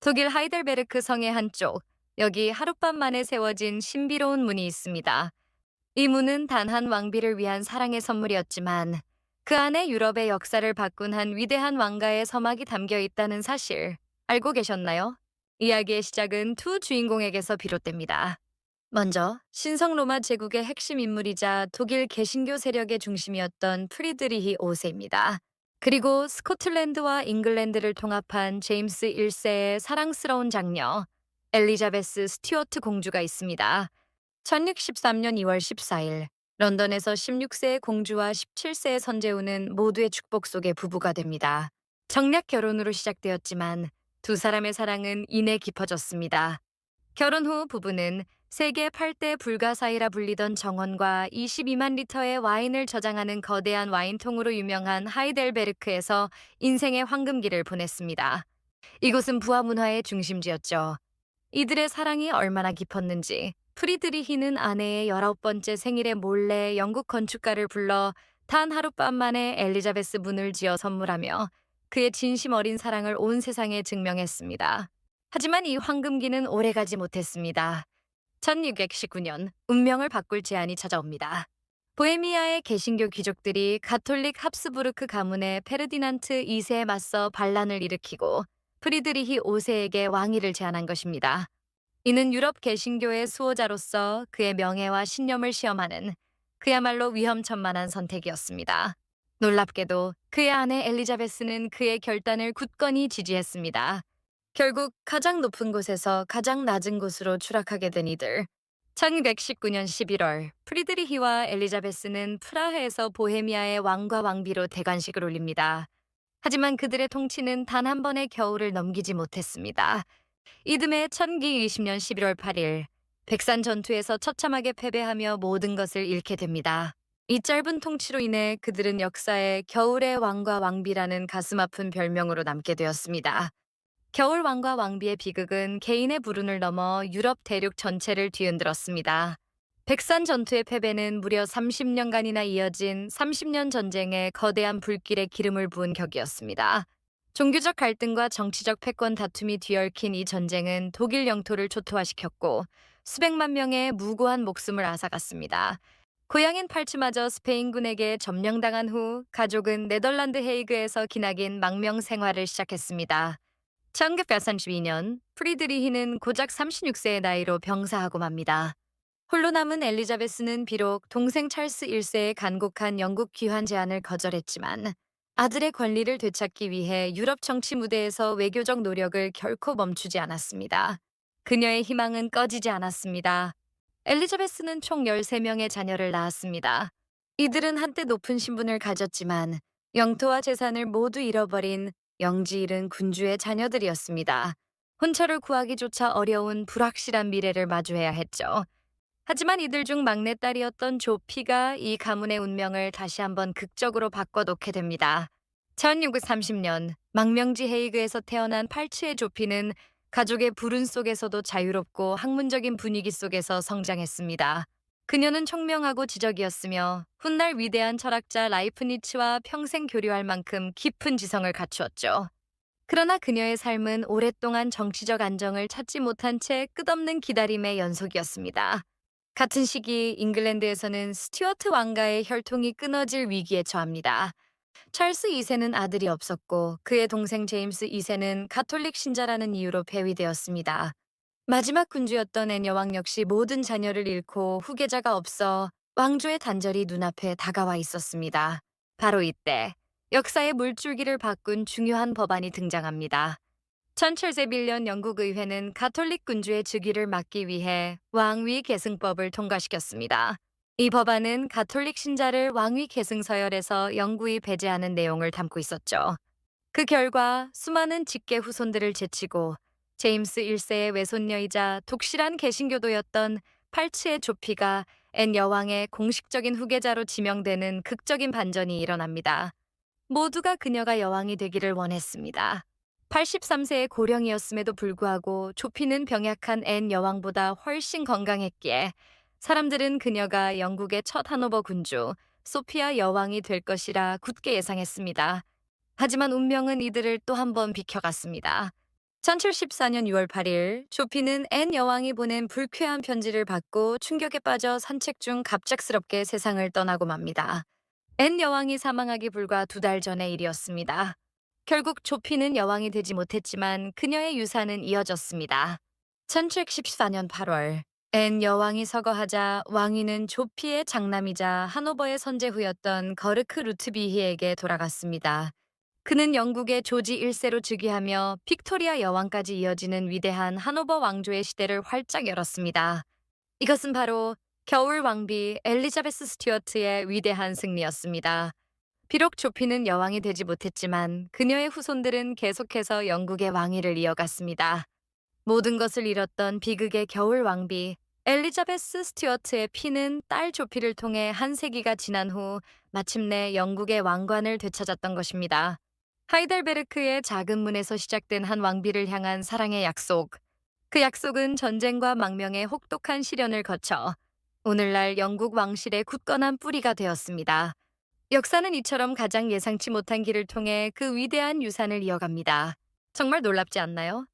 독일 하이델베르크 성의 한쪽, 여기 하룻밤 만에 세워진 신비로운 문이 있습니다. 이 문은 단 한 왕비를 위한 사랑의 선물이었지만 그 안에 유럽의 역사를 바꾼 한 위대한 왕가의 서막이 담겨 있다는 사실 알고 계셨나요? 이야기의 시작은 두 주인공에게서 비롯됩니다. 먼저 신성 로마 제국의 핵심 인물이자 독일 개신교 세력의 중심이었던 프리드리히 5세입니다. 그리고 스코틀랜드와 잉글랜드를 통합한 제임스 1세의 사랑스러운 장녀 엘리자베스 스튜어트 공주가 있습니다. 1613년 2월 14일 런던에서 16세의 공주와 17세의 선제우는 모두의 축복 속에 부부가 됩니다. 정략 결혼으로 시작되었지만 두 사람의 사랑은 이내 깊어졌습니다. 결혼 후 부부는 세계 8대 불가사의라 불리던 정원과 22만 리터의 와인을 저장하는 거대한 와인통으로 유명한 하이델베르크에서 인생의 황금기를 보냈습니다. 이곳은 부하 문화의 중심지였죠. 이들의 사랑이 얼마나 깊었는지 프리드리히는 아내의 19번째 생일에 몰래 영국 건축가를 불러 단 하룻밤 만에 엘리자베스 문을 지어 선물하며 그의 진심 어린 사랑을 온 세상에 증명했습니다. 하지만 이 황금기는 오래가지 못했습니다. 1619년 운명을 바꿀 제안이 찾아옵니다. 보헤미아의 개신교 귀족들이 가톨릭 합스부르크 가문의 페르디난트 2세에 맞서 반란을 일으키고 프리드리히 5세에게 왕위를 제안한 것입니다. 이는 유럽 개신교의 수호자로서 그의 명예와 신념을 시험하는 그야말로 위험천만한 선택이었습니다. 놀랍게도 그의 아내 엘리자베스는 그의 결단을 굳건히 지지했습니다. 결국 가장 높은 곳에서 가장 낮은 곳으로 추락하게 된 이들. 1619년 11월 프리드리히와 엘리자베스는 프라하에서 보헤미아의 왕과 왕비로 대관식을 올립니다. 하지만 그들의 통치는 단 한 번의 겨울을 넘기지 못했습니다. 이듬해 1220년 11월 8일 백산 전투에서 처참하게 패배하며 모든 것을 잃게 됩니다. 이 짧은 통치로 인해 그들은 역사에 겨울의 왕과 왕비라는 가슴 아픈 별명으로 남게 되었습니다. 겨울 왕과 왕비의 비극은 개인의 불운을 넘어 유럽 대륙 전체를 뒤흔들었습니다. 백산 전투의 패배는 무려 30년간이나 이어진 30년 전쟁에 거대한 불길에 기름을 부은 격이었습니다. 종교적 갈등과 정치적 패권 다툼이 뒤얽힌 이 전쟁은 독일 영토를 초토화시켰고 수백만 명의 무고한 목숨을 앗아갔습니다. 고향인 팔츠마저 스페인군에게 점령당한 후 가족은 네덜란드 헤이그에서 기나긴 망명 생활을 시작했습니다. 1932년 프리드리히는 고작 36세의 나이로 병사하고 맙니다. 홀로 남은 엘리자베스는 비록 동생 찰스 1세의 간곡한 영국 귀환 제안을 거절했지만 아들의 권리를 되찾기 위해 유럽 정치 무대에서 외교적 노력을 결코 멈추지 않았습니다. 그녀의 희망은 꺼지지 않았습니다. 엘리자베스는 총 13명의 자녀를 낳았습니다. 이들은 한때 높은 신분을 가졌지만 영토와 재산을 모두 잃어버린 영지 잃은 군주의 자녀들이었습니다. 혼처를 구하기조차 어려운 불확실한 미래를 마주해야 했죠. 하지만 이들 중 막내딸이었던 조피가 이 가문의 운명을 다시 한번 극적으로 바꿔놓게 됩니다. 1630년 망명지 헤이그에서 태어난 팔츠의 조피는 가족의 불운 속에서도 자유롭고 학문적인 분위기 속에서 성장했습니다. 그녀는 총명하고 지적이었으며 훗날 위대한 철학자 라이프니츠와 평생 교류할 만큼 깊은 지성을 갖추었죠. 그러나 그녀의 삶은 오랫동안 정치적 안정을 찾지 못한 채 끝없는 기다림의 연속이었습니다. 같은 시기 잉글랜드에서는 스튜어트 왕가의 혈통이 끊어질 위기에 처합니다. 찰스 2세는 아들이 없었고 그의 동생 제임스 2세는 가톨릭 신자라는 이유로 폐위되었습니다. 마지막 군주였던 앤 여왕 역시 모든 자녀를 잃고 후계자가 없어 왕조의 단절이 눈앞에 다가와 있었습니다. 바로 이때 역사의 물줄기를 바꾼 중요한 법안이 등장합니다. 1701년 영국 의회는 가톨릭 군주의 즉위를 막기 위해 왕위 계승법을 통과시켰습니다. 이 법안은 가톨릭 신자를 왕위 계승 서열에서 영구히 배제하는 내용을 담고 있었죠. 그 결과 수많은 직계 후손들을 제치고 제임스 1세의 외손녀이자 독실한 개신교도였던 팔츠의 조피가 앤 여왕의 공식적인 후계자로 지명되는 극적인 반전이 일어납니다. 모두가 그녀가 여왕이 되기를 원했습니다. 83세의 고령이었음에도 불구하고 조피는 병약한 앤 여왕보다 훨씬 건강했기에 사람들은 그녀가 영국의 첫 하노버 군주 소피아 여왕이 될 것이라 굳게 예상했습니다. 하지만 운명은 이들을 또 한 번 비켜갔습니다. 1714년 6월 8일 조피는 앤 여왕이 보낸 불쾌한 편지를 받고 충격에 빠져 산책 중 갑작스럽게 세상을 떠나고 맙니다. 앤 여왕이 사망하기 불과 2달 전의 일이었습니다. 결국 조피는 여왕이 되지 못했지만 그녀의 유산은 이어졌습니다. 1714년 8월 앤 여왕이 서거하자 왕위는 조피의 장남이자 하노버의 선제후였던 거르크 루트비히에게 돌아갔습니다. 그는 영국의 조지 1세로 즉위하며 빅토리아 여왕까지 이어지는 위대한 하노버 왕조의 시대를 활짝 열었습니다. 이것은 바로 겨울 왕비 엘리자베스 스튜어트의 위대한 승리였습니다. 비록 조피는 여왕이 되지 못했지만 그녀의 후손들은 계속해서 영국의 왕위를 이어갔습니다. 모든 것을 잃었던 비극의 겨울 왕비 엘리자베스 스튜어트의 피는 딸 조피를 통해 한 세기가 지난 후 마침내 영국의 왕관을 되찾았던 것입니다. 하이델베르크의 작은 문에서 시작된 한 왕비를 향한 사랑의 약속. 그 약속은 전쟁과 망명의 혹독한 시련을 거쳐 오늘날 영국 왕실의 굳건한 뿌리가 되었습니다. 역사는 이처럼 가장 예상치 못한 길을 통해 그 위대한 유산을 이어갑니다. 정말 놀랍지 않나요?